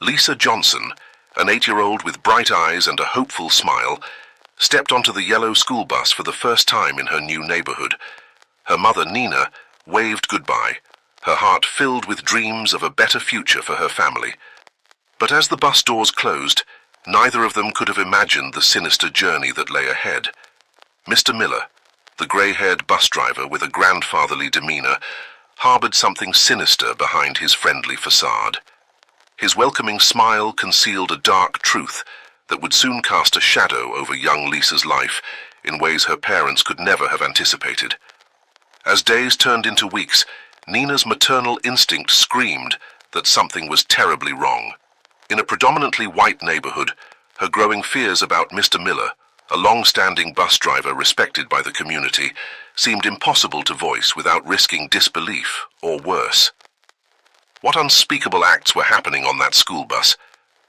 Lisa Johnson, an 8-year-old with bright eyes and a hopeful smile, stepped onto the yellow school bus for the first time in her new neighborhood. Her mother, Nina, waved goodbye, her heart filled with dreams of a better future for her family. But as the bus doors closed, neither of them could have imagined the sinister journey that lay ahead. Mr. Miller, the grey-haired bus driver with a grandfatherly demeanor, harbored something sinister behind his friendly facade. His welcoming smile concealed a dark truth that would soon cast a shadow over young Lisa's life in ways her parents could never have anticipated. As days turned into weeks, Nina's maternal instinct screamed that something was terribly wrong. In a predominantly white neighborhood, her growing fears about Mr. Miller, a long-standing bus driver respected by the community, seemed impossible to voice without risking disbelief or worse. What unspeakable acts were happening on that school bus,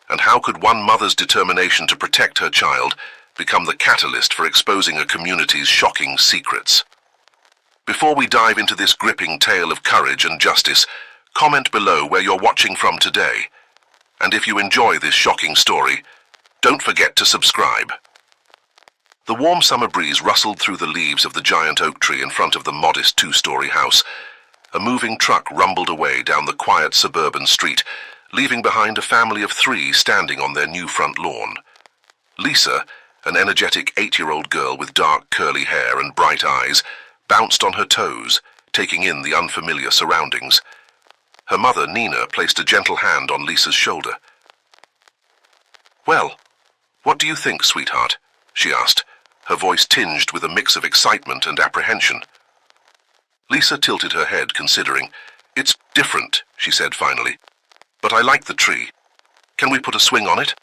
and how could one mother's determination to protect her child become the catalyst for exposing a community's shocking secrets? Before we dive into this gripping tale of courage and justice, comment below where you're watching from today. And if you enjoy this shocking story, don't forget to subscribe. The warm summer breeze rustled through the leaves of the giant oak tree in front of the modest 2-story house. A moving truck rumbled away down the quiet suburban street, leaving behind a family of 3 standing on their new front lawn. Lisa, an energetic 8-year-old girl with dark curly hair and bright eyes, bounced on her toes, taking in the unfamiliar surroundings. Her mother, Nina, placed a gentle hand on Lisa's shoulder. "Well, what do you think, sweetheart?" she asked, her voice tinged with a mix of excitement and apprehension. Lisa tilted her head, considering. "It's different," she said finally. "But I like the tree. Can we put a swing on it?"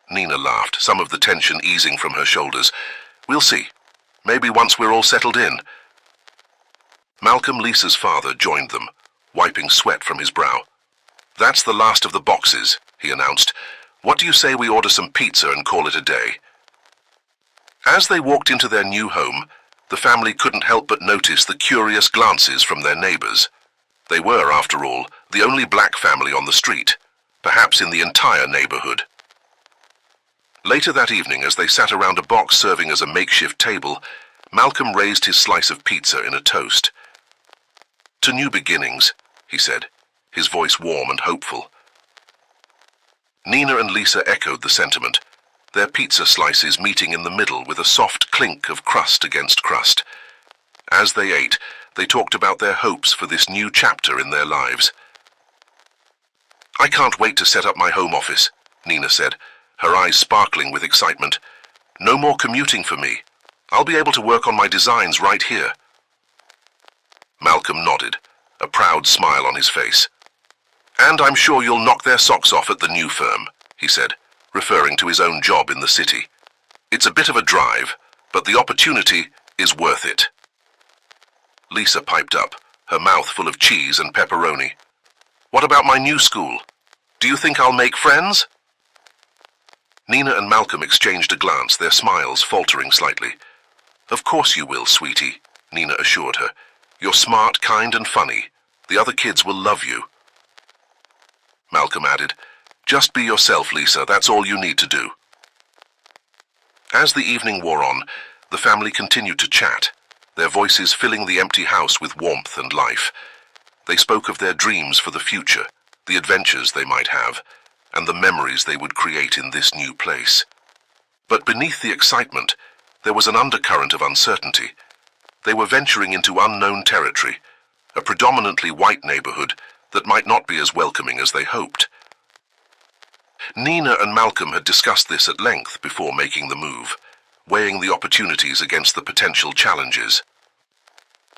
Nina laughed, some of the tension easing from her shoulders. "We'll see. Maybe once we're all settled in." Malcolm, Lisa's father, joined them, wiping sweat from his brow. "That's the last of the boxes," he announced. "What do you say we order some pizza and call it a day?" As they walked into their new home, the family couldn't help but notice the curious glances from their neighbors. They were, after all, the only black family on the street, perhaps in the entire neighborhood. Later that evening, as they sat around a box serving as a makeshift table, Malcolm raised his slice of pizza in a toast. "To new beginnings," he said, his voice warm and hopeful. Nina and Lisa echoed the sentiment, their pizza slices meeting in the middle with a soft clink of crust against crust. As they ate, they talked about their hopes for this new chapter in their lives. "I can't wait to set up my home office," Nina said, her eyes sparkling with excitement. "No more commuting for me. I'll be able to work on my designs right here." Malcolm nodded, a proud smile on his face. "And I'm sure you'll knock their socks off at the new firm," he said, referring to his own job in the city. "It's a bit of a drive, but the opportunity is worth it." Lisa piped up, her mouth full of cheese and pepperoni. "What about my new school? Do you think I'll make friends?" Nina and Malcolm exchanged a glance, their smiles faltering slightly. "Of course you will, sweetie," Nina assured her. "You're smart, kind, and funny. The other kids will love you." Malcolm added, "Just be yourself, Lisa. That's all you need to do." As the evening wore on, the family continued to chat, their voices filling the empty house with warmth and life. They spoke of their dreams for the future, the adventures they might have, and the memories they would create in this new place. But beneath the excitement, there was an undercurrent of uncertainty. They were venturing into unknown territory, a predominantly white neighborhood that might not be as welcoming as they hoped. Nina and Malcolm had discussed this at length before making the move, weighing the opportunities against the potential challenges.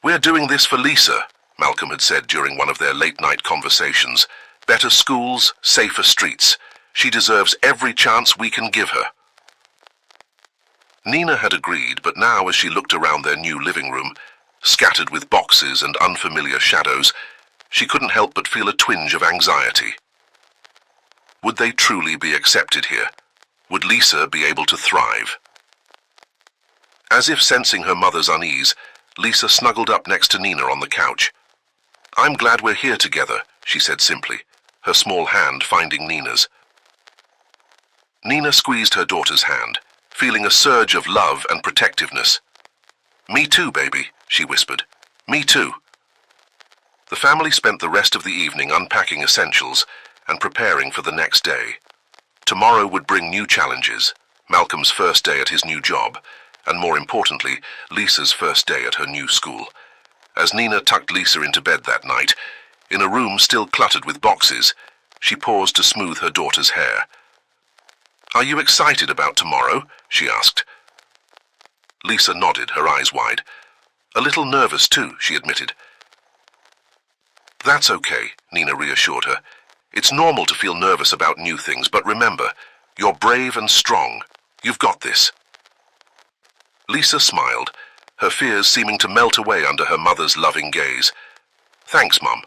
"We're doing this for Lisa," Malcolm had said during one of their late-night conversations. "Better schools, safer streets. She deserves every chance we can give her." Nina had agreed, but now as she looked around their new living room, scattered with boxes and unfamiliar shadows, she couldn't help but feel a twinge of anxiety. Would they truly be accepted here? Would Lisa be able to thrive? As if sensing her mother's unease, Lisa snuggled up next to Nina on the couch. "I'm glad we're here together," she said simply, her small hand finding Nina's. Nina squeezed her daughter's hand, feeling a surge of love and protectiveness. "Me too, baby," she whispered. "Me too." The family spent the rest of the evening unpacking essentials and preparing for the next day. Tomorrow would bring new challenges, Malcolm's first day at his new job, and more importantly, Lisa's first day at her new school. As Nina tucked Lisa into bed that night, in a room still cluttered with boxes, she paused to smooth her daughter's hair. "Are you excited about tomorrow?" she asked. Lisa nodded, her eyes wide. "A little nervous too," she admitted. "That's okay," Nina reassured her. "It's normal to feel nervous about new things, but remember, you're brave and strong. You've got this." Lisa smiled, her fears seeming to melt away under her mother's loving gaze. "Thanks, Mum.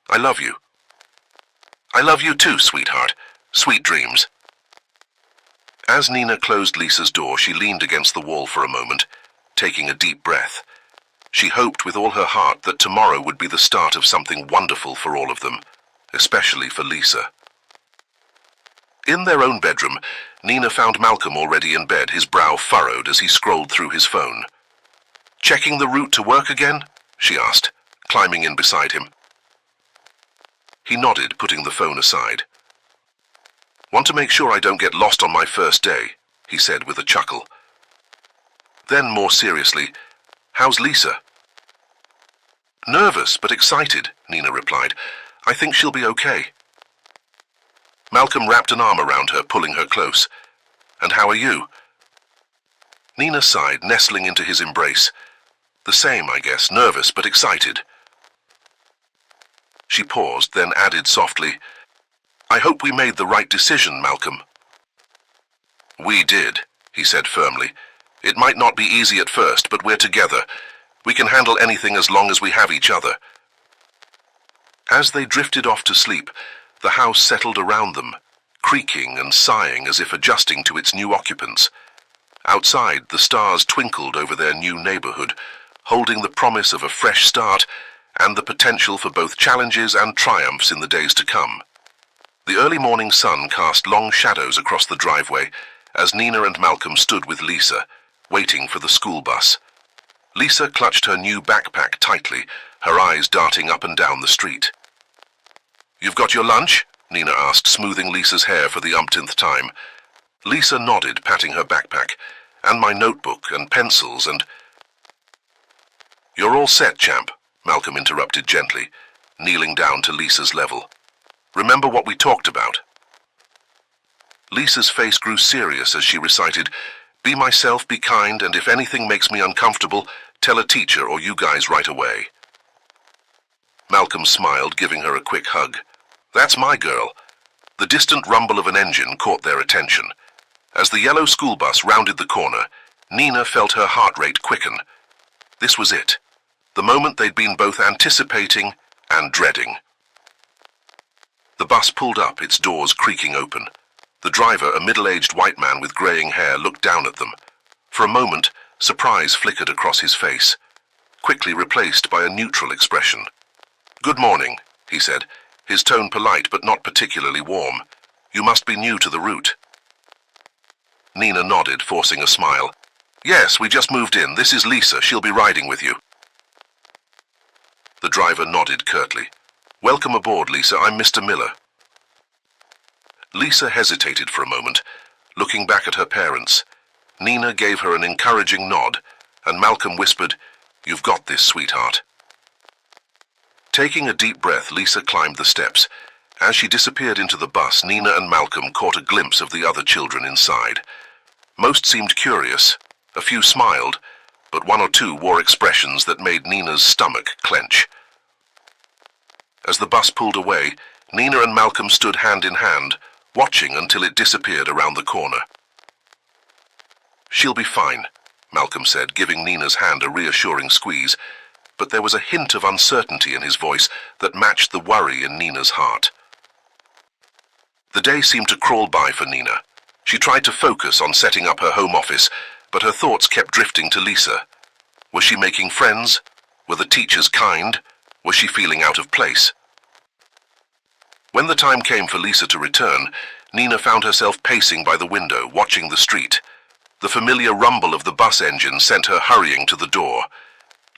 I love you." "I love you too, sweetheart. Sweet dreams." As Nina closed Lisa's door, she leaned against the wall for a moment, taking a deep breath. She hoped with all her heart that tomorrow would be the start of something wonderful for all of them, especially for Lisa. In their own bedroom, Nina found Malcolm already in bed, his brow furrowed as he scrolled through his phone. "Checking the route to work again?" she asked, climbing in beside him. He nodded, putting the phone aside. "Want to make sure I don't get lost on my first day," he said with a chuckle. Then, more seriously, "How's Lisa?" "Nervous, but excited," Nina replied. "I think she'll be okay." Malcolm wrapped an arm around her, pulling her close. "And how are you?" Nina sighed, nestling into his embrace. "The same, I guess, nervous but excited." She paused, then added softly, "I hope we made the right decision, Malcolm." "We did," he said firmly. "It might not be easy at first, but we're together. We can handle anything as long as we have each other." As they drifted off to sleep, the house settled around them, creaking and sighing as if adjusting to its new occupants. Outside, the stars twinkled over their new neighborhood, holding the promise of a fresh start and the potential for both challenges and triumphs in the days to come. The early morning sun cast long shadows across the driveway as Nina and Malcolm stood with Lisa, waiting for the school bus. Lisa clutched her new backpack tightly, her eyes darting up and down the street. "You've got your lunch?" Nina asked, smoothing Lisa's hair for the umpteenth time. Lisa nodded, patting her backpack. "And my notebook and pencils and—" "You're all set, champ," Malcolm interrupted gently, kneeling down to Lisa's level. "Remember what we talked about?" Lisa's face grew serious as she recited, "Be myself, be kind, and if anything makes me uncomfortable, tell a teacher or you guys right away." Malcolm smiled, giving her a quick hug. "That's my girl." The distant rumble of an engine caught their attention. As the yellow school bus rounded the corner, Nina felt her heart rate quicken. This was it, the moment they'd been both anticipating and dreading. The bus pulled up, its doors creaking open. The driver, a middle-aged white man with graying hair, looked down at them. For a moment, surprise flickered across his face, quickly replaced by a neutral expression. "Good morning," he said, his tone polite but not particularly warm. "You must be new to the route." Nina nodded, forcing a smile. "Yes, we just moved in. This is Lisa. She'll be riding with you." The driver nodded curtly. "Welcome aboard, Lisa. I'm Mr. Miller." Lisa hesitated for a moment, looking back at her parents. Nina gave her an encouraging nod, and Malcolm whispered, "You've got this, sweetheart." Taking a deep breath, Lisa climbed the steps. As she disappeared into the bus, Nina and Malcolm caught a glimpse of the other children inside. Most seemed curious, a few smiled, but one or two wore expressions that made Nina's stomach clench. As the bus pulled away, Nina and Malcolm stood hand in hand, watching until it disappeared around the corner. "She'll be fine," Malcolm said, giving Nina's hand a reassuring squeeze, but there was a hint of uncertainty in his voice that matched the worry in Nina's heart. The day seemed to crawl by for Nina. She tried to focus on setting up her home office, but her thoughts kept drifting to Lisa. Was she making friends? Were the teachers kind? Was she feeling out of place? When the time came for Lisa to return, Nina found herself pacing by the window, watching the street. The familiar rumble of the bus engine sent her hurrying to the door.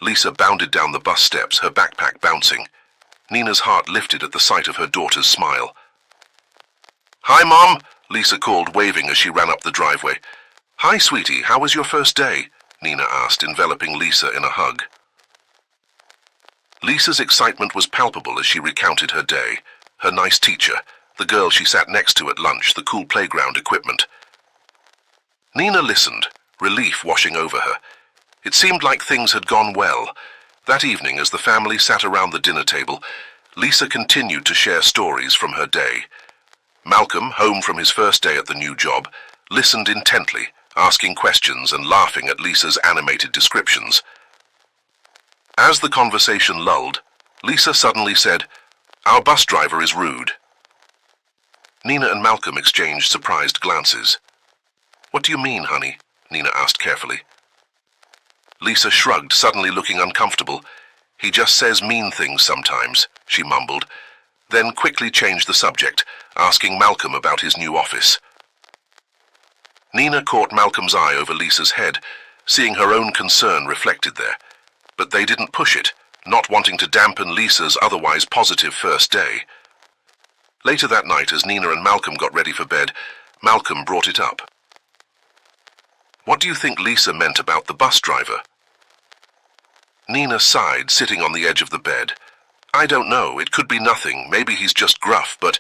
Lisa bounded down the bus steps, her backpack bouncing. Nina's heart lifted at the sight of her daughter's smile. "Hi, Mom," Lisa called, waving as she ran up the driveway. "Hi, sweetie, how was your first day?" Nina asked, enveloping Lisa in a hug. Lisa's excitement was palpable as she recounted her day, her nice teacher, the girl she sat next to at lunch, the cool playground equipment. Nina listened, relief washing over her. It seemed like things had gone well. That evening, as the family sat around the dinner table, Lisa continued to share stories from her day. Malcolm, home from his first day at the new job, listened intently, asking questions and laughing at Lisa's animated descriptions. As the conversation lulled, Lisa suddenly said, "Our bus driver is rude." Nina and Malcolm exchanged surprised glances. "What do you mean, honey?" Nina asked carefully. Lisa shrugged, suddenly looking uncomfortable. "He just says mean things sometimes," she mumbled, then quickly changed the subject, asking Malcolm about his new office. Nina caught Malcolm's eye over Lisa's head, seeing her own concern reflected there. But they didn't push it, not wanting to dampen Lisa's otherwise positive first day. Later that night, as Nina and Malcolm got ready for bed, Malcolm brought it up. "What do you think Lisa meant about the bus driver?" Nina sighed, sitting on the edge of the bed. "I don't know, it could be nothing, maybe he's just gruff, but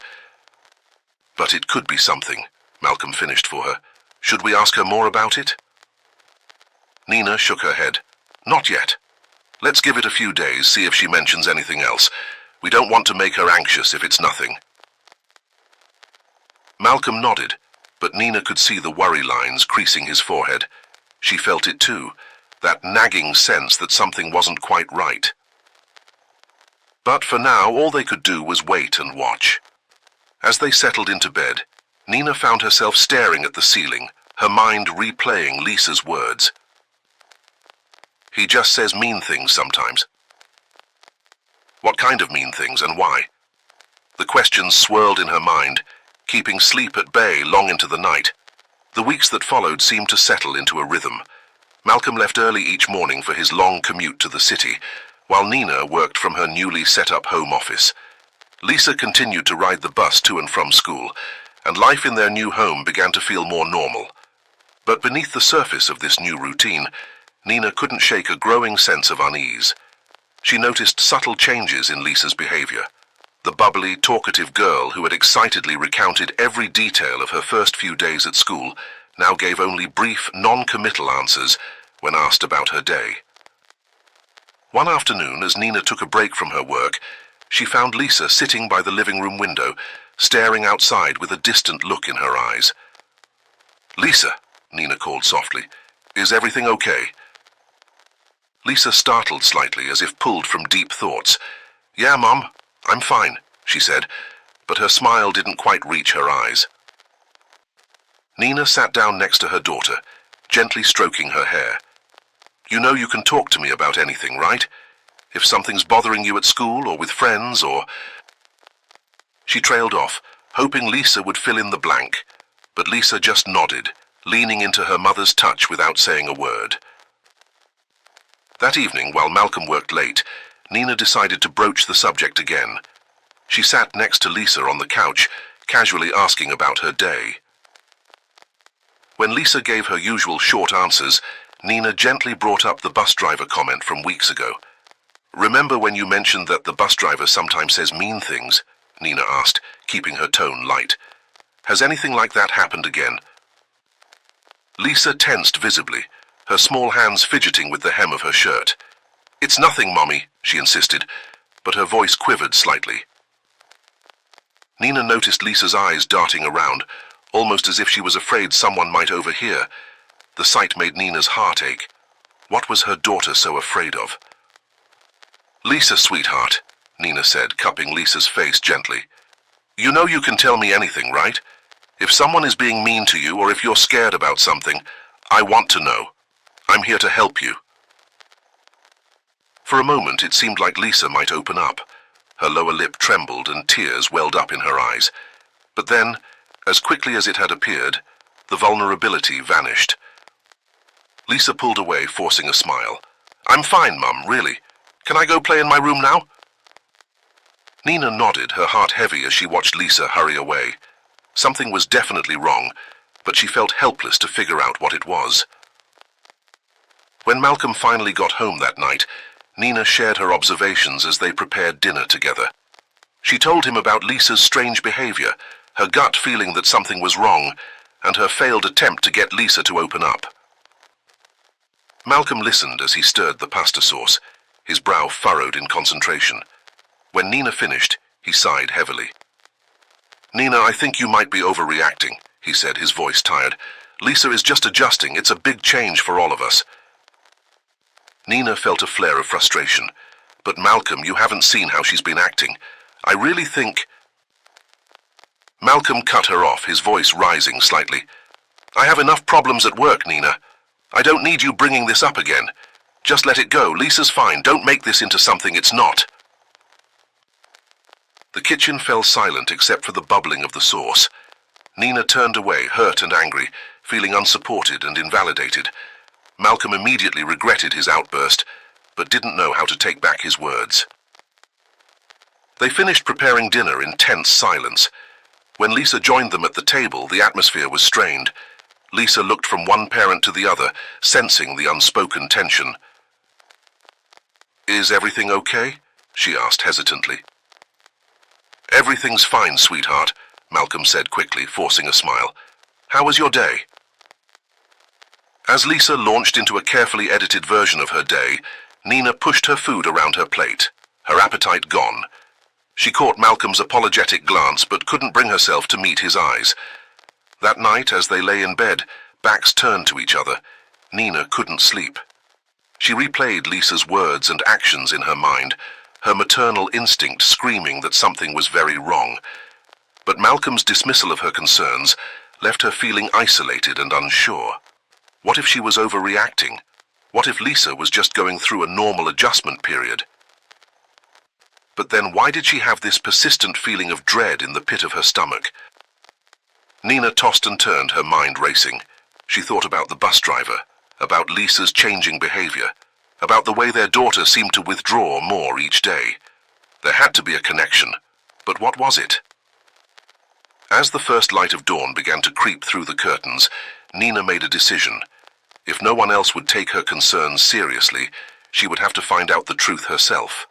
it could be something," Malcolm finished for her. "Should we ask her more about it?" Nina shook her head. "Not yet. Let's give it a few days, see if she mentions anything else. We don't want to make her anxious if it's nothing." Malcolm nodded, but Nina could see the worry lines creasing his forehead. She felt it too, that nagging sense that something wasn't quite right. But for now, all they could do was wait and watch. As they settled into bed, Nina found herself staring at the ceiling, her mind replaying Lisa's words. "He just says mean things sometimes." What kind of mean things and why? The questions swirled in her mind, keeping sleep at bay long into the night. The weeks that followed seemed to settle into a rhythm. Malcolm left early each morning for his long commute to the city, while Nina worked from her newly set-up home office. Lisa continued to ride the bus to and from school, and life in their new home began to feel more normal. But beneath the surface of this new routine, Nina couldn't shake a growing sense of unease. She noticed subtle changes in Lisa's behavior. The bubbly, talkative girl who had excitedly recounted every detail of her first few days at school now gave only brief, non-committal answers when asked about her day. One afternoon, as Nina took a break from her work, she found Lisa sitting by the living room window, staring outside with a distant look in her eyes. "Lisa," Nina called softly, "is everything okay?" Lisa startled slightly, as if pulled from deep thoughts. "Yeah, Mom, I'm fine," she said, but her smile didn't quite reach her eyes. Nina sat down next to her daughter, gently stroking her hair. "You know you can talk to me about anything, right? If something's bothering you at school or with friends or—" She trailed off, hoping Lisa would fill in the blank, but Lisa just nodded, leaning into her mother's touch without saying a word. That evening, while Malcolm worked late, Nina decided to broach the subject again. She sat next to Lisa on the couch, casually asking about her day. When Lisa gave her usual short answers, Nina gently brought up the bus driver comment from weeks ago. "Remember when you mentioned that the bus driver sometimes says mean things?" Nina asked, keeping her tone light. "Has anything like that happened again?" Lisa tensed visibly, her small hands fidgeting with the hem of her shirt. "It's nothing, Mommy," she insisted, but her voice quivered slightly. Nina noticed Lisa's eyes darting around, almost as if she was afraid someone might overhear. The sight made Nina's heart ache. What was her daughter so afraid of? "Lisa, sweetheart," Nina said, cupping Lisa's face gently. "You know you can tell me anything, right? If someone is being mean to you or if you're scared about something, I want to know. I'm here to help you." For a moment, it seemed like Lisa might open up. Her lower lip trembled and tears welled up in her eyes. But then, as quickly as it had appeared, the vulnerability vanished. Lisa pulled away, forcing a smile. "I'm fine, Mum, really. Can I go play in my room now?" Nina nodded, her heart heavy as she watched Lisa hurry away. Something was definitely wrong, but she felt helpless to figure out what it was. When Malcolm finally got home that night, Nina shared her observations as they prepared dinner together. She told him about Lisa's strange behavior, her gut feeling that something was wrong, and her failed attempt to get Lisa to open up. Malcolm listened as he stirred the pasta sauce, his brow furrowed in concentration. When Nina finished, he sighed heavily. "Nina, I think you might be overreacting," he said, his voice tired. "Lisa is just adjusting. It's a big change for all of us." Nina felt a flare of frustration. "But Malcolm, you haven't seen how she's been acting. I really think—" Malcolm cut her off, his voice rising slightly. "I have enough problems at work, Nina. I don't need you bringing this up again. Just let it go. Lisa's fine. Don't make this into something it's not." The kitchen fell silent except for the bubbling of the sauce. Nina turned away, hurt and angry, feeling unsupported and invalidated. Malcolm immediately regretted his outburst, but didn't know how to take back his words. They finished preparing dinner in tense silence. When Lisa joined them at the table, the atmosphere was strained. Lisa looked from one parent to the other, sensing the unspoken tension. "Is everything okay?" she asked hesitantly. "Everything's fine, sweetheart," Malcolm said quickly, forcing a smile. "How was your day?" As Lisa launched into a carefully edited version of her day, Nina pushed her food around her plate, her appetite gone. She caught Malcolm's apologetic glance but couldn't bring herself to meet his eyes. That night, as they lay in bed, backs turned to each other, Nina couldn't sleep. She replayed Lisa's words and actions in her mind, her maternal instinct screaming that something was very wrong. But Malcolm's dismissal of her concerns left her feeling isolated and unsure. What if she was overreacting? What if Lisa was just going through a normal adjustment period? But then why did she have this persistent feeling of dread in the pit of her stomach? Nina tossed and turned, her mind racing. She thought about the bus driver, about Lisa's changing behavior, about the way their daughter seemed to withdraw more each day. There had to be a connection, but what was it? As the first light of dawn began to creep through the curtains, Nina made a decision. If no one else would take her concerns seriously, she would have to find out the truth herself.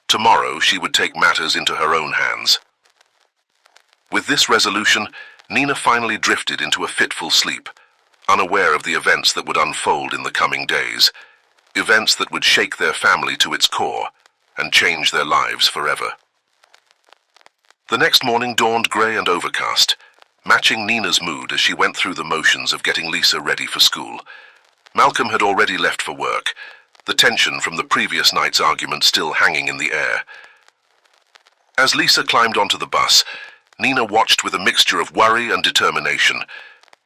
Tomorrow she would take matters into her own hands. With this resolution, Nina finally drifted into a fitful sleep, unaware of the events that would unfold in the coming days, events that would shake their family to its core and change their lives forever. The next morning dawned grey and overcast, matching Nina's mood as she went through the motions of getting Lisa ready for school. Malcolm had already left for work, the tension from the previous night's argument still hanging in the air. As Lisa climbed onto the bus, Nina watched with a mixture of worry and determination.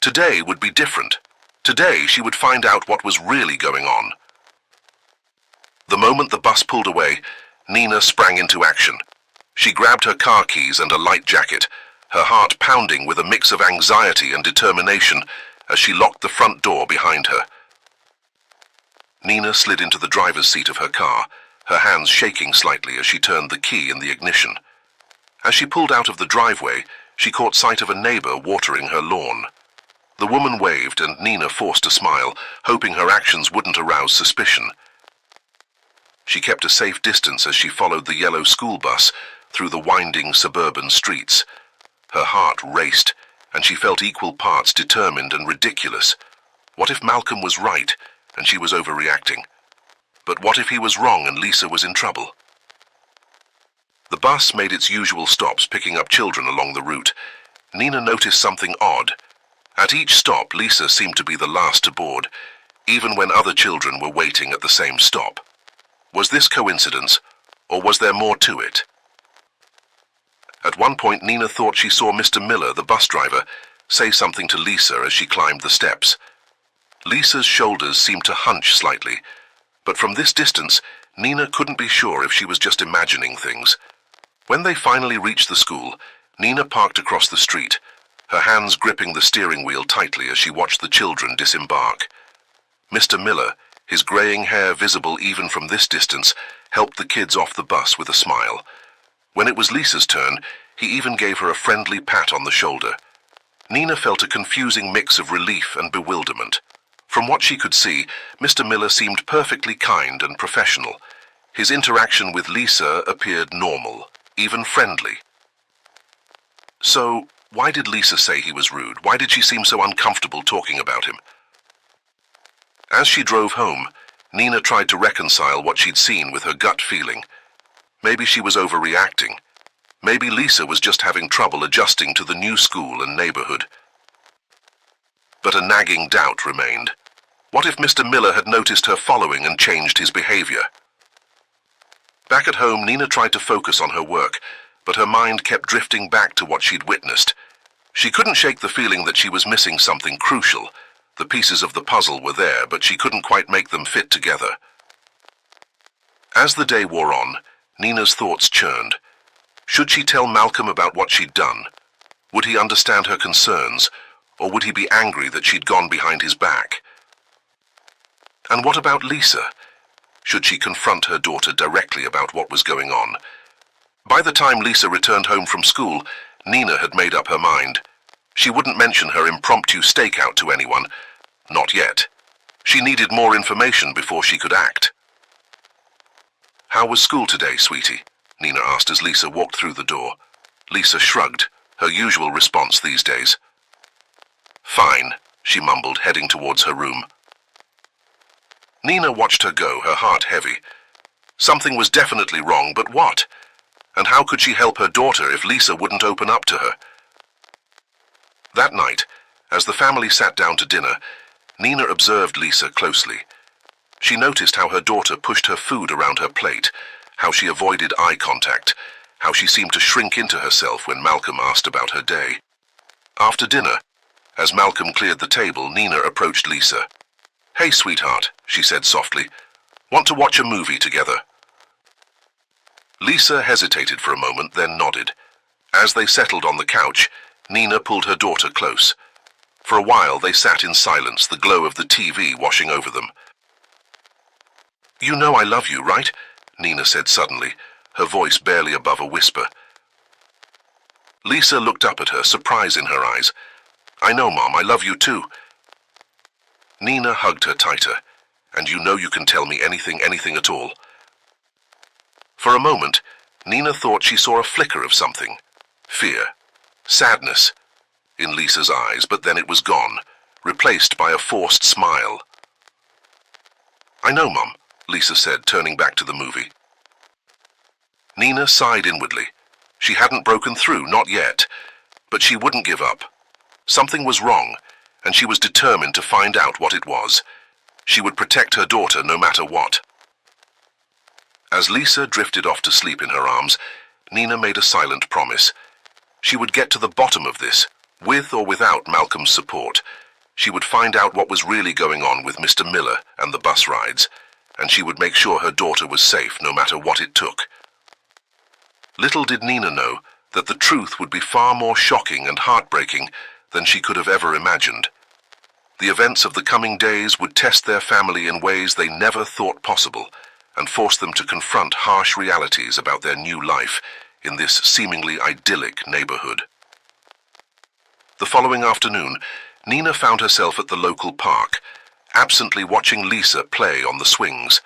Today would be different. Today she would find out what was really going on. The moment the bus pulled away, Nina sprang into action. She grabbed her car keys and a light jacket, her heart pounding with a mix of anxiety and determination as she locked the front door behind her. Nina slid into the driver's seat of her car, her hands shaking slightly as she turned the key in the ignition. As she pulled out of the driveway, she caught sight of a neighbor watering her lawn. The woman waved and Nina forced a smile, hoping her actions wouldn't arouse suspicion. She kept a safe distance as she followed the yellow school bus through the winding suburban streets. Her heart raced, and she felt equal parts determined and ridiculous. What if Malcolm was right, and she was overreacting? But what if he was wrong and Lisa was in trouble? The bus made its usual stops, picking up children along the route. Nina noticed something odd. At each stop, Lisa seemed to be the last to board, even when other children were waiting at the same stop. Was this coincidence, or was there more to it? At one point, Nina thought she saw Mr. Miller, the bus driver, say something to Lisa as she climbed the steps. Lisa's shoulders seemed to hunch slightly, but from this distance, Nina couldn't be sure if she was just imagining things. When they finally reached the school, Nina parked across the street, her hands gripping the steering wheel tightly as she watched the children disembark. Mr. Miller, his graying hair visible even from this distance, helped the kids off the bus with a smile. When it was Lisa's turn, he even gave her a friendly pat on the shoulder. Nina felt a confusing mix of relief and bewilderment. From what she could see, Mr. Miller seemed perfectly kind and professional. His interaction with Lisa appeared normal, even friendly. So, why did Lisa say he was rude? Why did she seem so uncomfortable talking about him? As she drove home, Nina tried to reconcile what she'd seen with her gut feeling. Maybe she was overreacting. Maybe Lisa was just having trouble adjusting to the new school and neighborhood. But a nagging doubt remained. What if Mr. Miller had noticed her following and changed his behavior? Back at home, Nina tried to focus on her work, but her mind kept drifting back to what she'd witnessed. She couldn't shake the feeling that she was missing something crucial. The pieces of the puzzle were there, but she couldn't quite make them fit together. As the day wore on, Nina's thoughts churned. Should she tell Malcolm about what she'd done? Would he understand her concerns, or would he be angry that she'd gone behind his back? And what about Lisa? Should she confront her daughter directly about what was going on? By the time Lisa returned home from school, Nina had made up her mind. She wouldn't mention her impromptu stakeout to anyone. Not yet. She needed more information before she could act. "How was school today, sweetie?" Nina asked as Lisa walked through the door. Lisa shrugged, her usual response these days. "Fine," she mumbled, heading towards her room. Nina watched her go, her heart heavy. Something was definitely wrong, but what? And how could she help her daughter if Lisa wouldn't open up to her? That night, as the family sat down to dinner, Nina observed Lisa closely. She noticed how her daughter pushed her food around her plate, how she avoided eye contact, how she seemed to shrink into herself when Malcolm asked about her day. After dinner, as Malcolm cleared the table, Nina approached Lisa. "Hey, sweetheart," she said softly. "Want to watch a movie together?" Lisa hesitated for a moment, then nodded. As they settled on the couch, Nina pulled her daughter close. For a while they sat in silence, the glow of the TV washing over them. "You know I love you, right?" Nina said suddenly, her voice barely above a whisper. Lisa looked up at her, surprise in her eyes. "I know, Mom, I love you too." Nina hugged her tighter. "And you know you can tell me anything at all." For a moment, Nina thought she saw a flicker of something. Fear, sadness, in Lisa's eyes, but then it was gone, replaced by a forced smile. "I know, Mom," Lisa said, turning back to the movie. Nina sighed inwardly. She hadn't broken through, not yet, but she wouldn't give up. Something was wrong, and she was determined to find out what it was. She would protect her daughter no matter what. As Lisa drifted off to sleep in her arms, Nina made a silent promise. She would get to the bottom of this, with or without Malcolm's support. She would find out what was really going on with Mr. Miller and the bus rides, and she would make sure her daughter was safe no matter what it took. Little did Nina know that the truth would be far more shocking and heartbreaking than she could have ever imagined. The events of the coming days would test their family in ways they never thought possible, and force them to confront harsh realities about their new life in this seemingly idyllic neighborhood. The following afternoon, Nina found herself at the local park, absently watching Lisa play on the swings.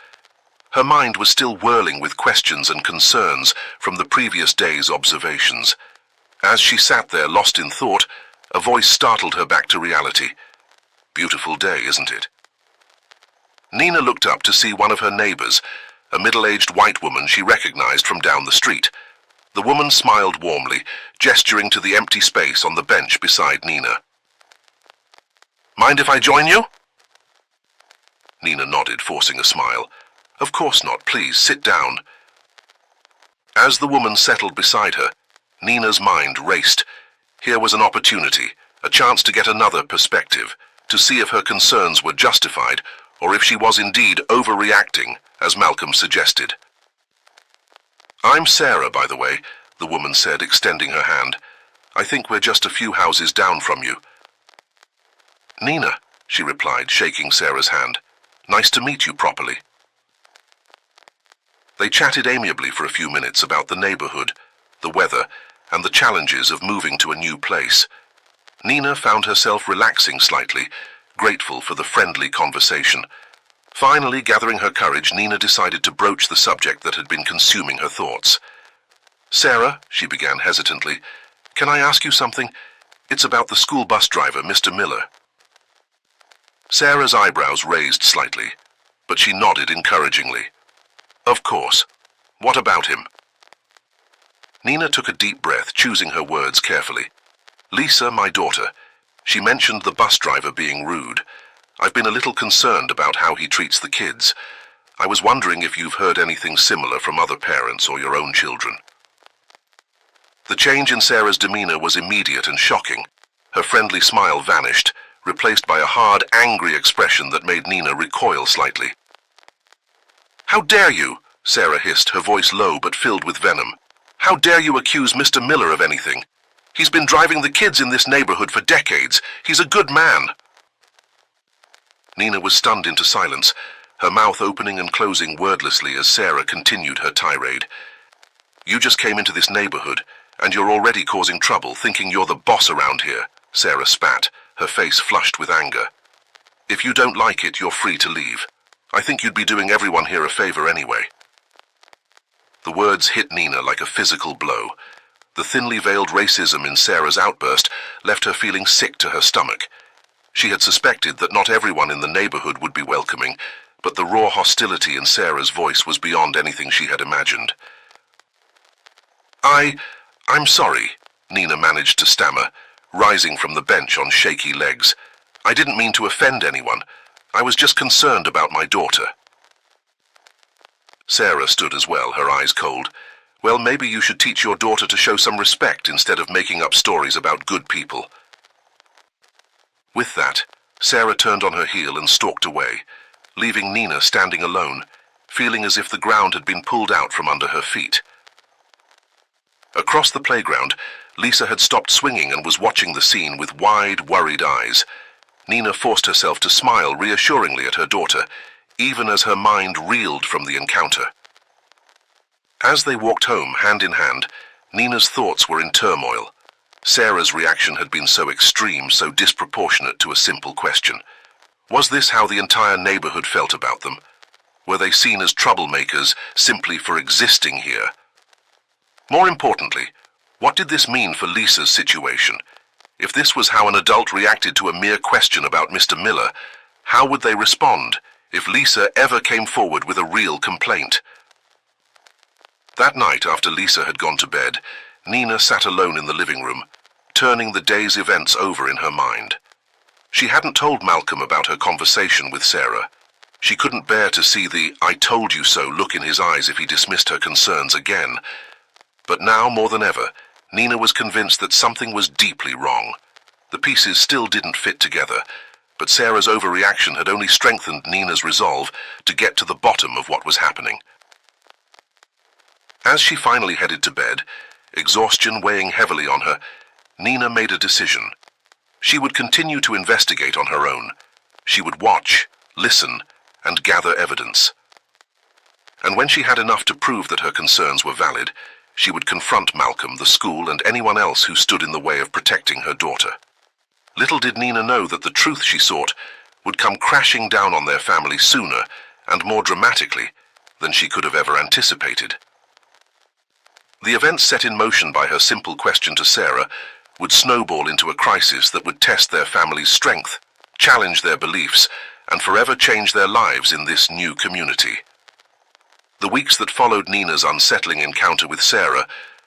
Her mind was still whirling with questions and concerns from the previous day's observations. As she sat there lost in thought, a voice startled her back to reality. "Beautiful day, isn't it?" Nina looked up to see one of her neighbors, a middle-aged white woman she recognized from down the street. The woman smiled warmly, gesturing to the empty space on the bench beside Nina. "Mind if I join you?" Nina nodded, forcing a smile. "Of course not. Please, sit down." As the woman settled beside her, Nina's mind raced. Here was an opportunity, a chance to get another perspective, to see if her concerns were justified, or if she was indeed overreacting, as Malcolm suggested. "I'm Sarah, by the way, the woman said, extending her hand. "I think we're just a few houses down from you." "Nina," she replied, shaking Sarah's hand. "Nice to meet you properly." They chatted amiably for a few minutes about the neighborhood, the weather, and the challenges of moving to a new place. Nina found herself relaxing slightly, grateful for the friendly conversation. Finally, gathering her courage, Nina decided to broach the subject that had been consuming her thoughts. "Sarah," she began hesitantly, "can I ask you something? It's about the school bus driver, Mr. Miller." Sarah's eyebrows raised slightly, but she nodded encouragingly. "Of course. What about him?" Nina took a deep breath, choosing her words carefully. "Lisa, my daughter, she mentioned the bus driver being rude. I've been a little concerned about how he treats the kids. I was wondering if you've heard anything similar from other parents or your own children." The change in Sarah's demeanor was immediate and shocking. Her friendly smile vanished, replaced by a hard, angry expression that made Nina recoil slightly. "How dare you?" Sarah hissed, her voice low but filled with venom. "How dare you accuse Mr. Miller of anything? He's been driving the kids in this neighborhood for decades. He's a good man." Nina was stunned into silence, her mouth opening and closing wordlessly as Sarah continued her tirade. "You just came into this neighborhood, and you're already causing trouble, thinking you're the boss around here," Sarah spat, her face flushed with anger. "If you don't like it, you're free to leave. I think you'd be doing everyone here a favor anyway." The words hit Nina like a physical blow. The thinly veiled racism in Sarah's outburst left her feeling sick to her stomach. She had suspected that not everyone in the neighborhood would be welcoming, but the raw hostility in Sarah's voice was beyond anything she had imagined. I'm sorry," Nina managed to stammer, rising from the bench on shaky legs. "I didn't mean to offend anyone. I was just concerned about my daughter." Sarah stood as well, her eyes cold. "Well, maybe you should teach your daughter to show some respect instead of making up stories about good people." With that, Sarah turned on her heel and stalked away, leaving Nina standing alone, feeling as if the ground had been pulled out from under her feet. Across the playground, Lisa had stopped swinging and was watching the scene with wide, worried eyes. Nina forced herself to smile reassuringly at her daughter, even as her mind reeled from the encounter. As they walked home, hand in hand, Nina's thoughts were in turmoil. Sarah's reaction had been so extreme, so disproportionate to a simple question. Was this how the entire neighborhood felt about them? Were they seen as troublemakers simply for existing here? More importantly, what did this mean for Lisa's situation? If this was how an adult reacted to a mere question about Mr. Miller, how would they respond if Lisa ever came forward with a real complaint? That night, after Lisa had gone to bed, Nina sat alone in the living room, turning the day's events over in her mind. She hadn't told Malcolm about her conversation with Sarah. She couldn't bear to see the "I told you so" look in his eyes if he dismissed her concerns again. But now, more than ever, Nina was convinced that something was deeply wrong. The pieces still didn't fit together, but Sarah's overreaction had only strengthened Nina's resolve to get to the bottom of what was happening. As she finally headed to bed, exhaustion weighing heavily on her, Nina made a decision. She would continue to investigate on her own. She would watch, listen, and gather evidence. And when she had enough to prove that her concerns were valid, she would confront Malcolm, the school, and anyone else who stood in the way of protecting her daughter. Little did Nina know that the truth she sought would come crashing down on their family sooner and more dramatically than she could have ever anticipated. The events set in motion by her simple question to Sarah would snowball into a crisis that would test their family's strength, challenge their beliefs, and forever change their lives in this new community. The weeks that followed Nina's unsettling encounter with Sarah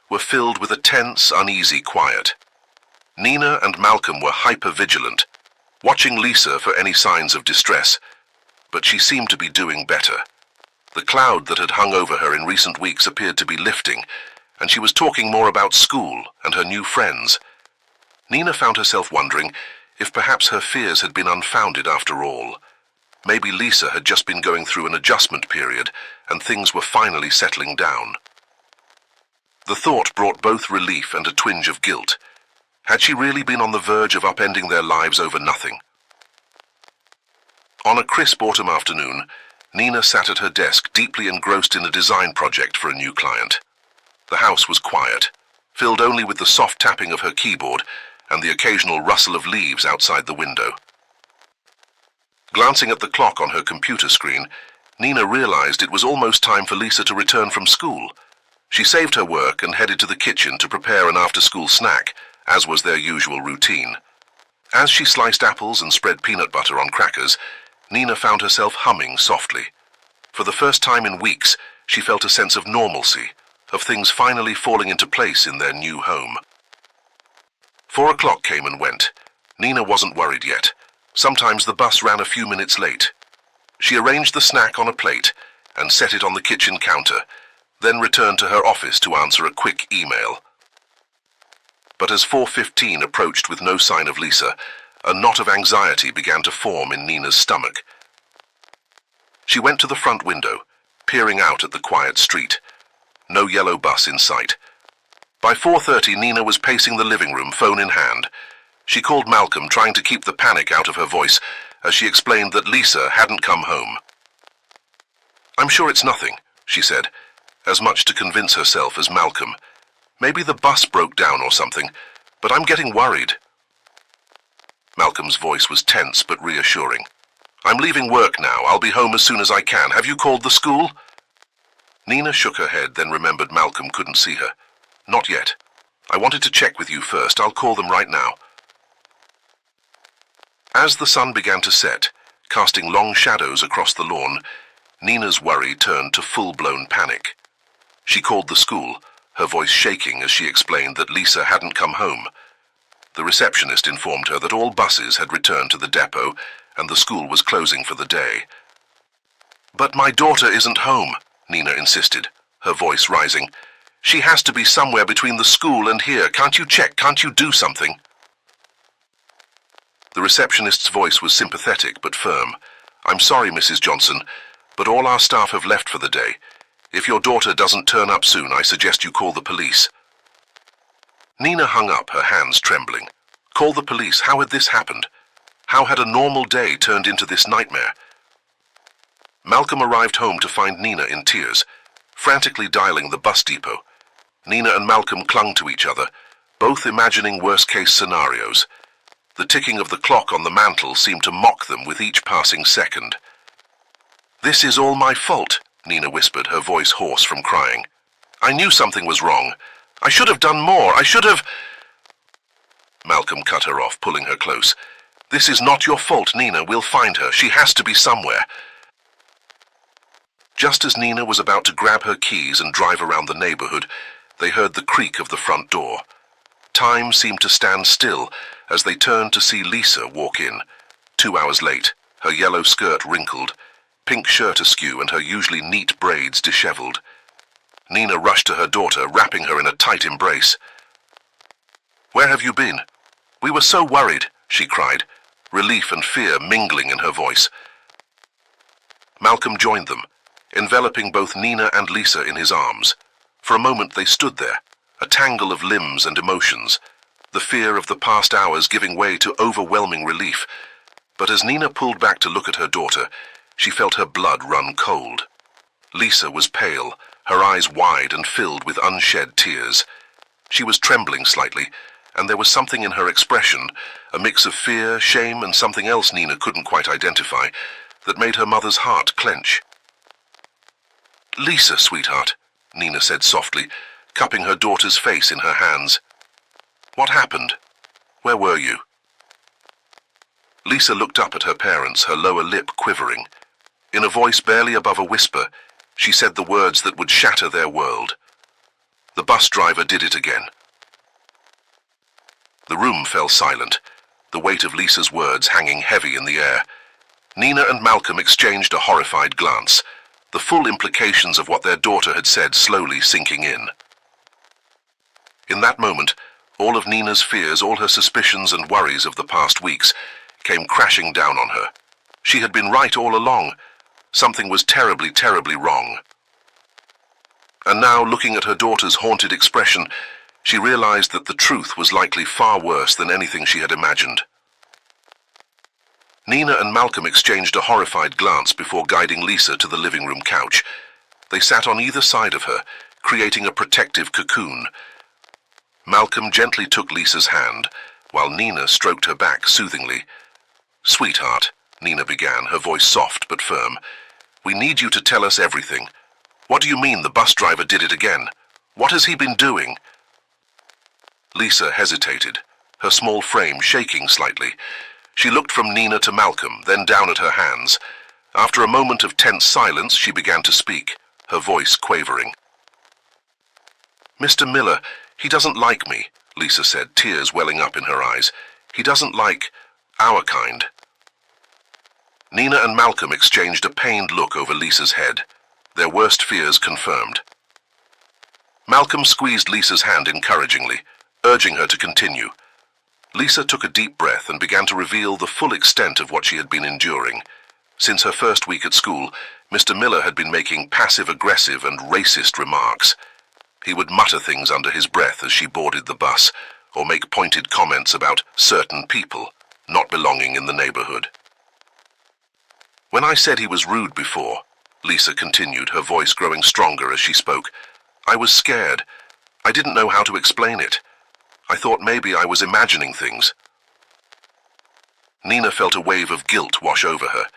were filled with a tense, uneasy quiet. Nina and Malcolm were hyper-vigilant, watching Lisa for any signs of distress, but she seemed to be doing better. The cloud that had hung over her in recent weeks appeared to be lifting, and she was talking more about school and her new friends. Nina found herself wondering if perhaps her fears had been unfounded after all. Maybe Lisa had just been going through an adjustment period and things were finally settling down. The thought brought both relief and a twinge of guilt. Had she really been on the verge of upending their lives over nothing? On a crisp autumn afternoon, Nina sat at her desk, deeply engrossed in a design project for a new client. The house was quiet, filled only with the soft tapping of her keyboard and the occasional rustle of leaves outside the window. Glancing at the clock on her computer screen, Nina realized it was almost time for Lisa to return from school. She saved her work and headed to the kitchen to prepare an after-school snack, as was their usual routine. As she sliced apples and spread peanut butter on crackers, Nina found herself humming softly. For the first time in weeks, she felt a sense of normalcy, of things finally falling into place in their new home. 4 o'clock came and went. Nina wasn't worried yet. Sometimes the bus ran a few minutes late. She arranged the snack on a plate and set it on the kitchen counter, then returned to her office to answer a quick email. But as 4:15 approached with no sign of Lisa, a knot of anxiety began to form in Nina's stomach. She went to the front window, peering out at the quiet street. No yellow bus in sight. By 4:30, Nina was pacing the living room, phone in hand. She called Malcolm, trying to keep the panic out of her voice, as she explained that Lisa hadn't come home. "I'm sure it's nothing," she said, as much to convince herself as Malcolm. "Maybe the bus broke down or something, but I'm getting worried." Malcolm's voice was tense but reassuring. "I'm leaving work now. I'll be home as soon as I can. Have you called the school?" Nina shook her head, then remembered Malcolm couldn't see her. "Not yet. I wanted to check with you first. I'll call them right now." As the sun began to set, casting long shadows across the lawn, Nina's worry turned to full-blown panic. She called the school, her voice shaking as she explained that Lisa hadn't come home. The receptionist informed her that all buses had returned to the depot and the school was closing for the day. "But my daughter isn't home," Nina insisted, her voice rising. "She has to be somewhere between the school and here. Can't you check? Can't you do something?" The receptionist's voice was sympathetic but firm. "I'm sorry, Mrs. Johnson, but all our staff have left for the day. If your daughter doesn't turn up soon, I suggest you call the police." Nina hung up, her hands trembling. Call the police? How had this happened? How had a normal day turned into this nightmare? Malcolm arrived home to find Nina in tears, frantically dialing the bus depot. Nina and Malcolm clung to each other, both imagining worst-case scenarios. The ticking of the clock on the mantel seemed to mock them with each passing second. "This is all my fault," Nina whispered, her voice hoarse from crying. "I knew something was wrong. I should have done more. I should have—" Malcolm cut her off, pulling her close. "This is not your fault, Nina. We'll find her. She has to be somewhere." Just as Nina was about to grab her keys and drive around the neighborhood, they heard the creak of the front door. Time seemed to stand still as they turned to see Lisa walk in, 2 hours late, her yellow skirt wrinkled, pink shirt askew and her usually neat braids disheveled. Nina rushed to her daughter, wrapping her in a tight embrace. "Where have you been? We were so worried," she cried, relief and fear mingling in her voice. Malcolm joined them, enveloping both Nina and Lisa in his arms. For a moment they stood there, a tangle of limbs and emotions, the fear of the past hours giving way to overwhelming relief. But as Nina pulled back to look at her daughter, she felt her blood run cold. Lisa was pale, her eyes wide and filled with unshed tears. She was trembling slightly, and there was something in her expression, a mix of fear, shame, and something else Nina couldn't quite identify, that made her mother's heart clench. "Lisa, sweetheart," Nina said softly, cupping her daughter's face in her hands. "What happened? Where were you?" Lisa looked up at her parents, her lower lip quivering. In a voice barely above a whisper, she said the words that would shatter their world. The bus driver did it again. The room fell silent, the weight of Lisa's words hanging heavy in the air. Nina and Malcolm exchanged a horrified glance, the full implications of what their daughter had said slowly sinking in. In that moment, all of Nina's fears, all her suspicions and worries of the past weeks, came crashing down on her. She had been right all along. Something was terribly, terribly wrong. And now, looking at her daughter's haunted expression, she realized that the truth was likely far worse than anything she had imagined. Nina and Malcolm exchanged a horrified glance before guiding Lisa to the living room couch. They sat on either side of her, creating a protective cocoon. Malcolm gently took Lisa's hand, while Nina stroked her back soothingly. "Sweetheart," Nina began, her voice soft but firm, "we need you to tell us everything. What do you mean the bus driver did it again? What has he been doing?" Lisa hesitated, her small frame shaking slightly. She looked from Nina to Malcolm, then down at her hands. After a moment of tense silence, she began to speak, her voice quavering. "Mr. Miller, he doesn't like me," Lisa said, tears welling up in her eyes. "He doesn't like our kind." Nina and Malcolm exchanged a pained look over Lisa's head, their worst fears confirmed. Malcolm squeezed Lisa's hand encouragingly, urging her to continue. Lisa took a deep breath and began to reveal the full extent of what she had been enduring. Since her first week at school, Mr. Miller had been making passive-aggressive and racist remarks. He would mutter things under his breath as she boarded the bus, or make pointed comments about certain people not belonging in the neighborhood. "When I said he was rude before," Lisa continued, her voice growing stronger as she spoke, "I was scared. I didn't know how to explain it. I thought maybe I was imagining things." Nina felt a wave of guilt wash over her.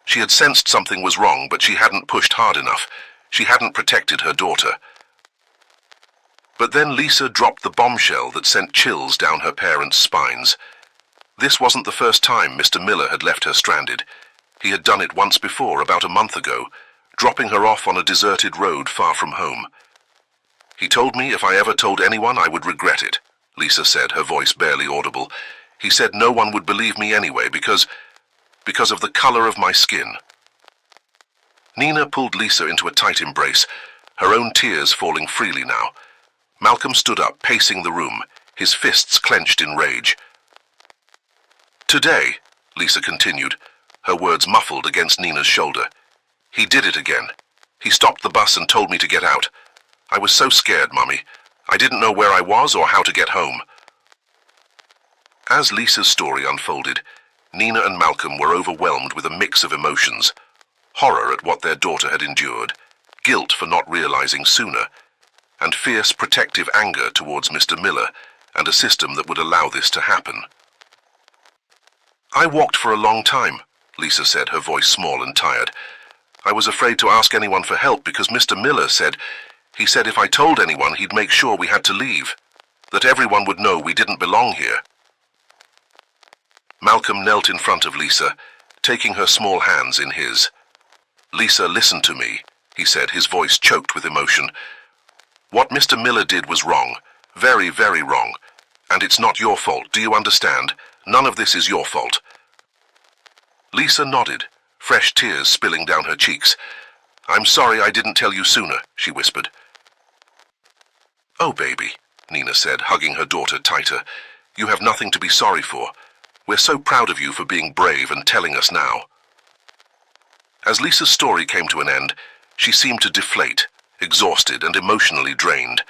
She had sensed something was wrong, but she hadn't pushed hard enough. She hadn't protected her daughter. But then Lisa dropped the bombshell that sent chills down her parents' spines. This wasn't the first time Mr. Miller had left her stranded. He had done it once before, about a month ago, dropping her off on a deserted road far from home. "He told me if I ever told anyone I would regret it," Lisa said, her voice barely audible. "He said no one would believe me anyway because of the color of my skin." Nina pulled Lisa into a tight embrace, her own tears falling freely now. Malcolm stood up, pacing the room, his fists clenched in rage. "Today," Lisa continued, her words muffled against Nina's shoulder, "he did it again. He stopped the bus and told me to get out. I was so scared, Mummy. I didn't know where I was or how to get home." As Lisa's story unfolded, Nina and Malcolm were overwhelmed with a mix of emotions. Horror at what their daughter had endured, guilt for not realizing sooner, and fierce protective anger towards Mr. Miller and a system that would allow this to happen. "I walked for a long time," Lisa said, her voice small and tired. "I was afraid to ask anyone for help because Mr. Miller said if I told anyone he'd make sure we had to leave, that everyone would know we didn't belong here." Malcolm knelt in front of Lisa, taking her small hands in his. "Lisa, listen to me," he said, his voice choked with emotion. "What Mr. Miller did was wrong, very, very wrong, and it's not your fault, do you understand? None of this is your fault." Lisa nodded, fresh tears spilling down her cheeks. "I'm sorry I didn't tell you sooner," she whispered. "Oh, baby," Nina said, hugging her daughter tighter. "You have nothing to be sorry for. We're so proud of you for being brave and telling us now." As Lisa's story came to an end, she seemed to deflate, exhausted and emotionally drained.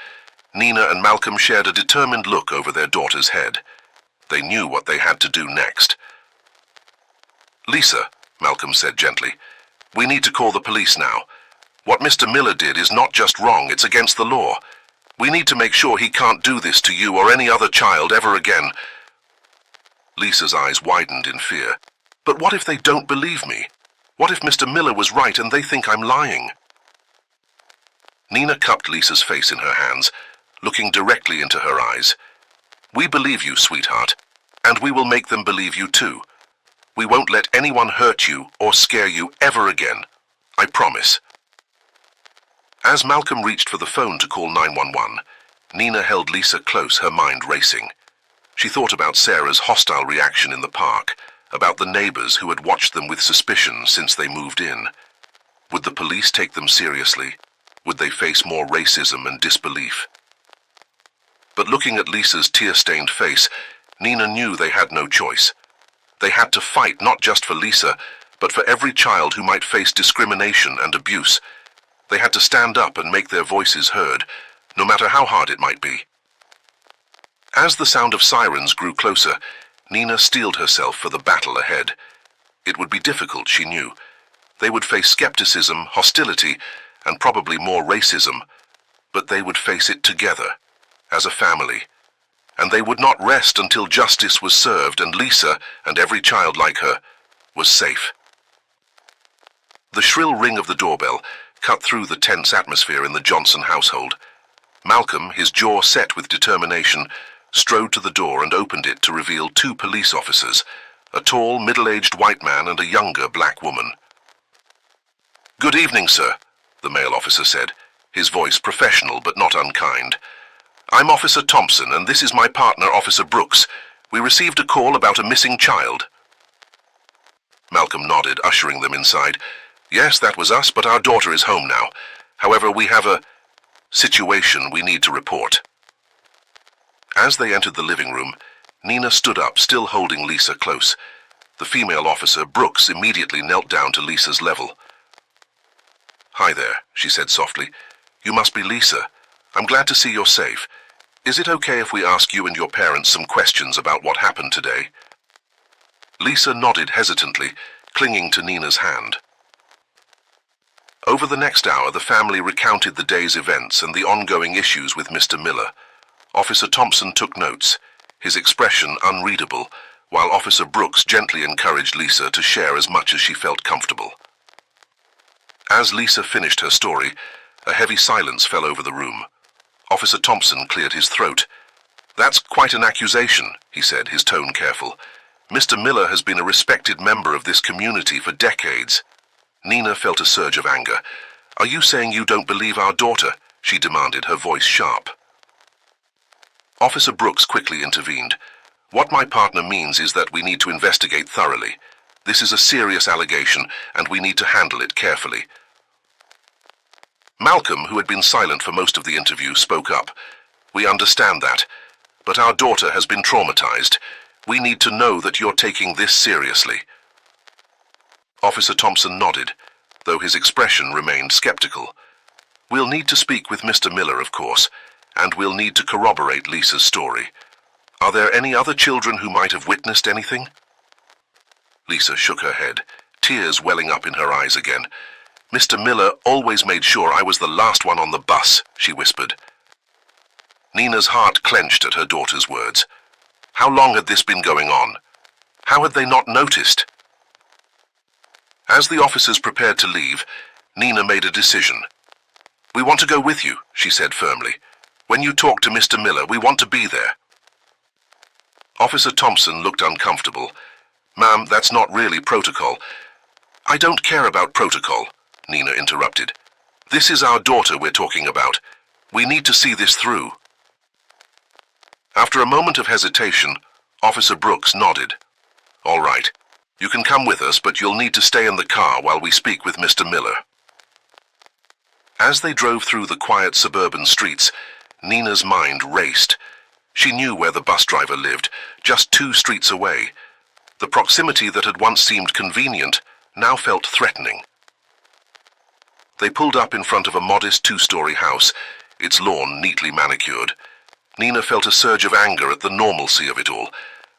Nina and Malcolm shared a determined look over their daughter's head. They knew what they had to do next. "Lisa," Malcolm said gently, "we need to call the police now. What Mr. Miller did is not just wrong, it's against the law. We need to make sure he can't do this to you or any other child ever again." Lisa's eyes widened in fear. "But what if they don't believe me? What if Mr. Miller was right and they think I'm lying?" Nina cupped Lisa's face in her hands, looking directly into her eyes. "We believe you, sweetheart, and we will make them believe you too. We won't let anyone hurt you or scare you ever again. I promise." As Malcolm reached for the phone to call 911, Nina held Lisa close, her mind racing. She thought about Sarah's hostile reaction in the park, about the neighbors who had watched them with suspicion since they moved in. Would the police take them seriously? Would they face more racism and disbelief? But looking at Lisa's tear-stained face, Nina knew they had no choice. They had to fight not just for Lisa, but for every child who might face discrimination and abuse. They had to stand up and make their voices heard, no matter how hard it might be. As the sound of sirens grew closer, Nina steeled herself for the battle ahead. It would be difficult, she knew. They would face skepticism, hostility, and probably more racism, but they would face it together, as a family. And they would not rest until justice was served and Lisa, and every child like her, was safe. The shrill ring of the doorbell cut through the tense atmosphere in the Johnson household. Malcolm, his jaw set with determination, strode to the door and opened it to reveal two police officers, a tall, middle-aged white man and a younger black woman. "Good evening, sir," the male officer said, his voice professional but not unkind. "I'm Officer Thompson, and this is my partner, Officer Brooks. We received a call about a missing child." Malcolm nodded, ushering them inside. "Yes, that was us, but our daughter is home now. However, we have a situation we need to report." As they entered the living room, Nina stood up, still holding Lisa close. The female officer, Brooks, immediately knelt down to Lisa's level. "Hi there," she said softly. "You must be Lisa. I'm glad to see you're safe. Is it okay if we ask you and your parents some questions about what happened today?" Lisa nodded hesitantly, clinging to Nina's hand. Over the next hour, the family recounted the day's events and the ongoing issues with Mr. Miller. Officer Thompson took notes, his expression unreadable, while Officer Brooks gently encouraged Lisa to share as much as she felt comfortable. As Lisa finished her story, a heavy silence fell over the room. Officer Thompson cleared his throat. "That's quite an accusation," he said, his tone careful. "Mr. Miller has been a respected member of this community for decades." Nina felt a surge of anger. "Are you saying you don't believe our daughter?" she demanded, her voice sharp. Officer Brooks quickly intervened. "What my partner means is that we need to investigate thoroughly. This is a serious allegation, and we need to handle it carefully." Malcolm, who had been silent for most of the interview, spoke up. "We understand that, but our daughter has been traumatized. We need to know that you're taking this seriously." Officer Thompson nodded, though his expression remained skeptical. "We'll need to speak with Mr. Miller, of course, and we'll need to corroborate Lisa's story. Are there any other children who might have witnessed anything?" Lisa shook her head, tears welling up in her eyes again. "Mr. Miller always made sure I was the last one on the bus," she whispered. Nina's heart clenched at her daughter's words. How long had this been going on? How had they not noticed? As the officers prepared to leave, Nina made a decision. "We want to go with you," she said firmly. "When you talk to Mr. Miller, we want to be there." Officer Thompson looked uncomfortable. "Ma'am, that's not really protocol." "I don't care about protocol," Nina interrupted. "This is our daughter we're talking about. We need to see this through." After a moment of hesitation, Officer Brooks nodded. "All right. You can come with us, but you'll need to stay in the car while we speak with Mr. Miller." As they drove through the quiet suburban streets, Nina's mind raced. She knew where the bus driver lived, just 2 streets away. The proximity that had once seemed convenient now felt threatening. They pulled up in front of a modest 2-story house, its lawn neatly manicured. Nina felt a surge of anger at the normalcy of it all.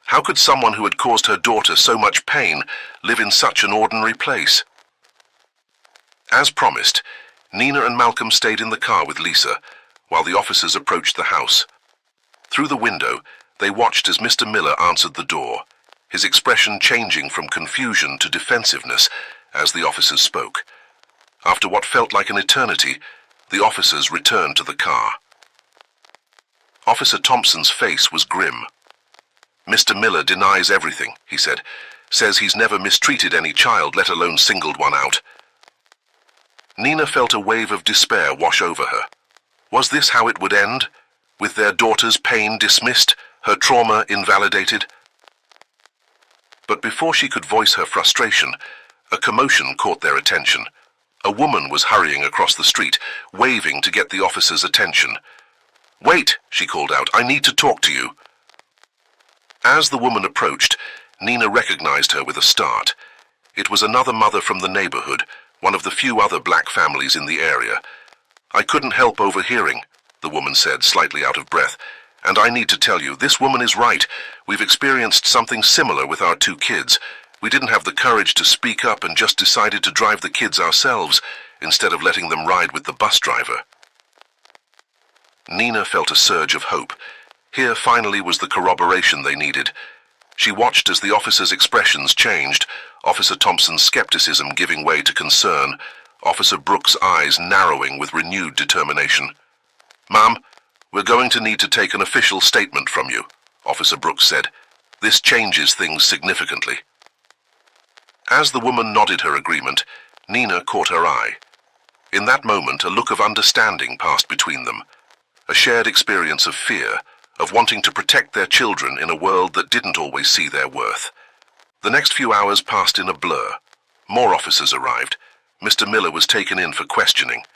How could someone who had caused her daughter so much pain live in such an ordinary place? As promised, Nina and Malcolm stayed in the car with Lisa, while the officers approached the house. Through the window, they watched as Mr. Miller answered the door, his expression changing from confusion to defensiveness as the officers spoke. After what felt like an eternity, the officers returned to the car. Officer Thompson's face was grim. "Mr. Miller denies everything," he said. "Says he's never mistreated any child, let alone singled one out." Nina felt a wave of despair wash over her. Was this how it would end? With their daughter's pain dismissed, her trauma invalidated? But before she could voice her frustration, a commotion caught their attention. A woman was hurrying across the street, waving to get the officers' attention. "Wait," she called out, "I need to talk to you." As the woman approached, Nina recognized her with a start. It was another mother from the neighborhood, one of the few other black families in the area. "I couldn't help overhearing," the woman said, slightly out of breath. "And I need to tell you, this woman is right. We've experienced something similar with our 2 kids. We didn't have the courage to speak up and just decided to drive the kids ourselves, instead of letting them ride with the bus driver." Nina felt a surge of hope. Here finally was the corroboration they needed. She watched as the officer's expressions changed, Officer Thompson's skepticism giving way to concern, Officer Brooks' eyes narrowing with renewed determination. "Ma'am, we're going to need to take an official statement from you," Officer Brooks said. "This changes things significantly." As the woman nodded her agreement, Nina caught her eye. In that moment, a look of understanding passed between them, a shared experience of fear, of wanting to protect their children in a world that didn't always see their worth. The next few hours passed in a blur. More officers arrived. Mr. Miller was taken in for questioning.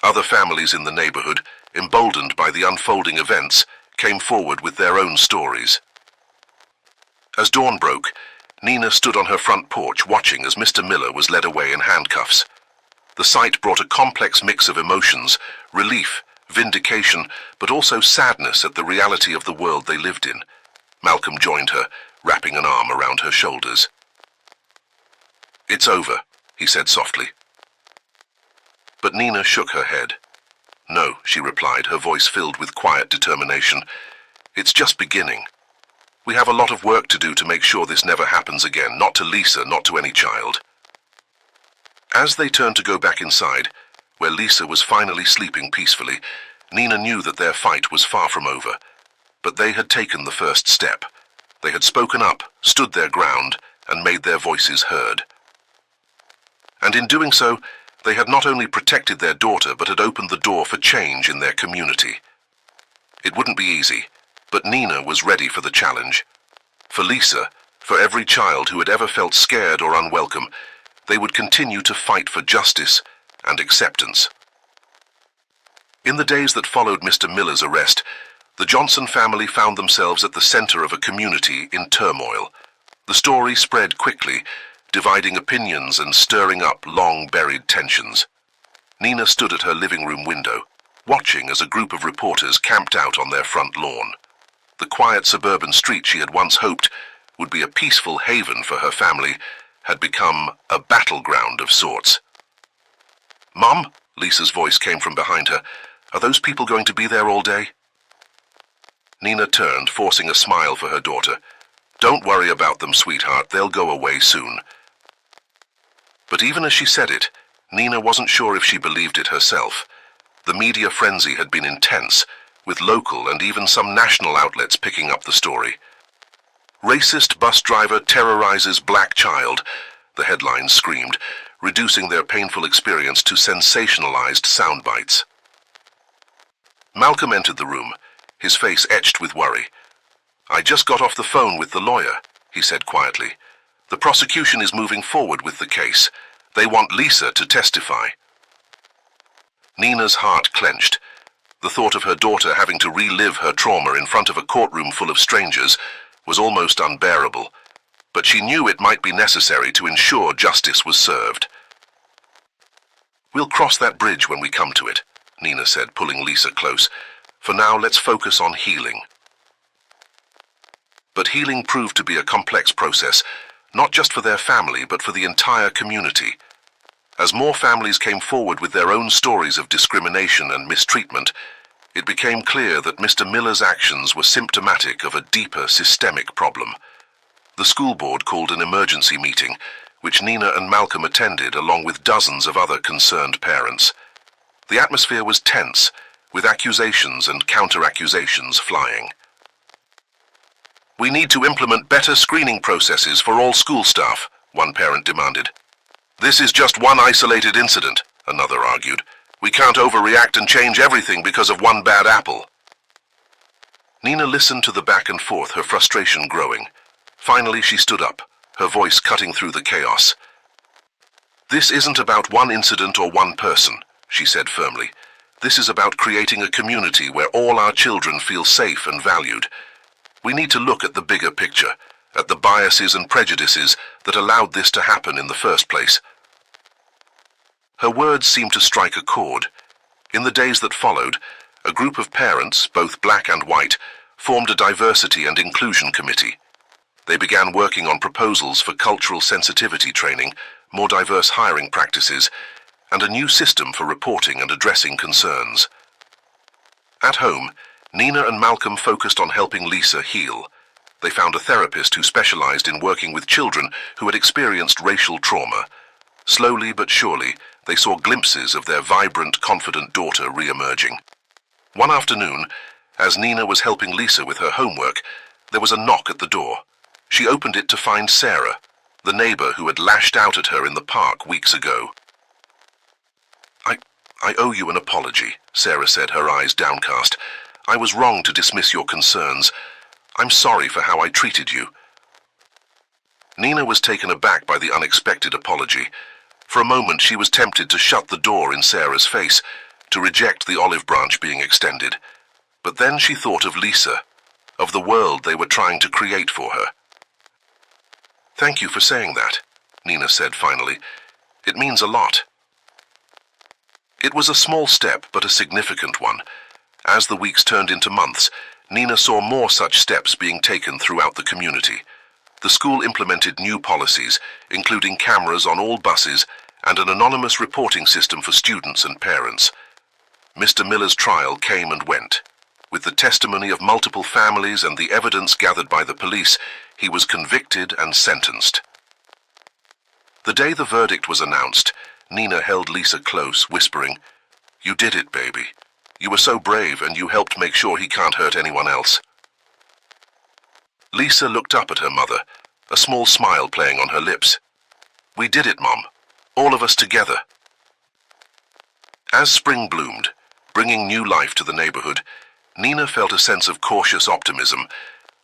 Other families in the neighborhood, emboldened by the unfolding events, came forward with their own stories. As dawn broke, Nina stood on her front porch watching as Mr. Miller was led away in handcuffs. The sight brought a complex mix of emotions, relief, vindication, but also sadness at the reality of the world they lived in. Malcolm joined her, wrapping an arm around her shoulders. "It's over," he said softly. But Nina shook her head. "No," she replied, her voice filled with quiet determination. "It's just beginning. We have a lot of work to do to make sure this never happens again, not to Lisa, not to any child." As they turned to go back inside, where Lisa was finally sleeping peacefully, Nina knew that their fight was far from over. But they had taken the first step. They had spoken up, stood their ground, and made their voices heard. And in doing so, they had not only protected their daughter, but had opened the door for change in their community. It wouldn't be easy, but Nina was ready for the challenge. For Lisa, for every child who had ever felt scared or unwelcome, they would continue to fight for justice and acceptance. In the days that followed Mr. Miller's arrest, the Johnson family found themselves at the center of a community in turmoil. The story spread quickly, dividing opinions and stirring up long-buried tensions. Nina stood at her living room window, watching as a group of reporters camped out on their front lawn. The quiet suburban street she had once hoped would be a peaceful haven for her family had become a battleground of sorts. "Mom," Lisa's voice came from behind her, "are those people going to be there all day?" Nina turned, forcing a smile for her daughter. "Don't worry about them, sweetheart. They'll go away soon." But even as she said it, Nina wasn't sure if she believed it herself. The media frenzy had been intense, with local and even some national outlets picking up the story. "Racist bus driver terrorizes black child," the headlines screamed, reducing their painful experience to sensationalized sound bites. Malcolm entered the room, his face etched with worry. "I just got off the phone with the lawyer," he said quietly. "The prosecution is moving forward with the case. They want Lisa to testify." Nina's heart clenched. The thought of her daughter having to relive her trauma in front of a courtroom full of strangers was almost unbearable, but she knew it might be necessary to ensure justice was served. "We'll cross that bridge when we come to it," Nina said, pulling Lisa close. "For now, let's focus on healing." But healing proved to be a complex process, not just for their family, but for the entire community. As more families came forward with their own stories of discrimination and mistreatment, it became clear that Mr. Miller's actions were symptomatic of a deeper systemic problem. The school board called an emergency meeting, which Nina and Malcolm attended along with dozens of other concerned parents. The atmosphere was tense, with accusations and counter-accusations flying. "We need to implement better screening processes for all school staff," one parent demanded. "This is just one isolated incident," another argued. "We can't overreact and change everything because of one bad apple." Nina listened to the back and forth, her frustration growing. Finally, she stood up, her voice cutting through the chaos. "This isn't about one incident or one person," she said firmly. "This is about creating a community where all our children feel safe and valued. We need to look at the bigger picture, at the biases and prejudices that allowed this to happen in the first place." Her words seemed to strike a chord. In the days that followed, a group of parents, both black and white, formed a diversity and inclusion committee. They began working on proposals for cultural sensitivity training, more diverse hiring practices, and a new system for reporting and addressing concerns. At home, Nina and Malcolm focused on helping Lisa heal. They found a therapist who specialized in working with children who had experienced racial trauma. Slowly but surely, they saw glimpses of their vibrant, confident daughter re-emerging. One afternoon, as Nina was helping Lisa with her homework, there was a knock at the door. She opened it to find Sarah, the neighbor who had lashed out at her in the park weeks ago. I owe you an apology, Sarah said, her eyes downcast. I was wrong to dismiss your concerns. I'm sorry for how I treated you. Nina was taken aback by the unexpected apology. For a moment she was tempted to shut the door in Sarah's face, to reject the olive branch being extended. But then she thought of Lisa, of the world they were trying to create for her. Thank you for saying that, Nina said finally. It means a lot. It was a small step, but a significant one. As the weeks turned into months, Nina saw more such steps being taken throughout the community. The school implemented new policies, including cameras on all buses and an anonymous reporting system for students and parents. Mr. Miller's trial came and went. With the testimony of multiple families and the evidence gathered by the police, he was convicted and sentenced. The day the verdict was announced, Nina held Lisa close, whispering, "You did it, baby. You were so brave and you helped make sure he can't hurt anyone else." Lisa looked up at her mother, a small smile playing on her lips. "We did it, Mom. All of us together." As spring bloomed, bringing new life to the neighborhood, Nina felt a sense of cautious optimism.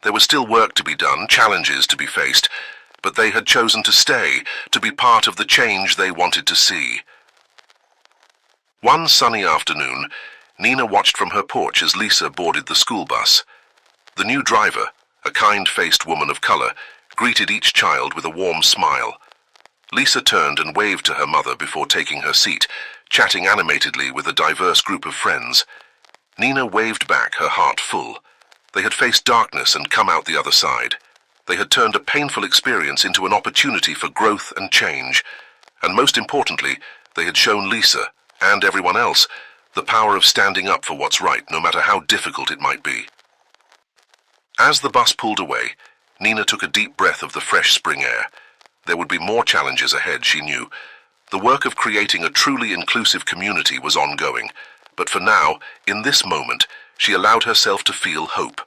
There was still work to be done, challenges to be faced, but they had chosen to stay, to be part of the change they wanted to see. One sunny afternoon, Nina watched from her porch as Lisa boarded the school bus. The new driver, a kind-faced woman of color, greeted each child with a warm smile. Lisa turned and waved to her mother before taking her seat, chatting animatedly with a diverse group of friends. Nina waved back, her heart full. They had faced darkness and come out the other side. They had turned a painful experience into an opportunity for growth and change. And most importantly, they had shown Lisa, and everyone else, the power of standing up for what's right, no matter how difficult it might be. As the bus pulled away, Nina took a deep breath of the fresh spring air. There would be more challenges ahead, she knew. The work of creating a truly inclusive community was ongoing. But for now, in this moment, she allowed herself to feel hope.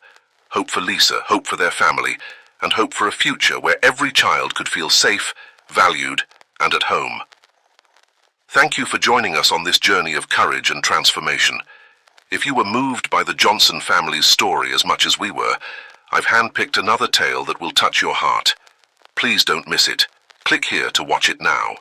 Hope for Lisa, hope for their family, and hope for a future where every child could feel safe, valued, and at home. Thank you for joining us on this journey of courage and transformation. If you were moved by the Johnson family's story as much as we were, I've handpicked another tale that will touch your heart. Please don't miss it. Click here to watch it now.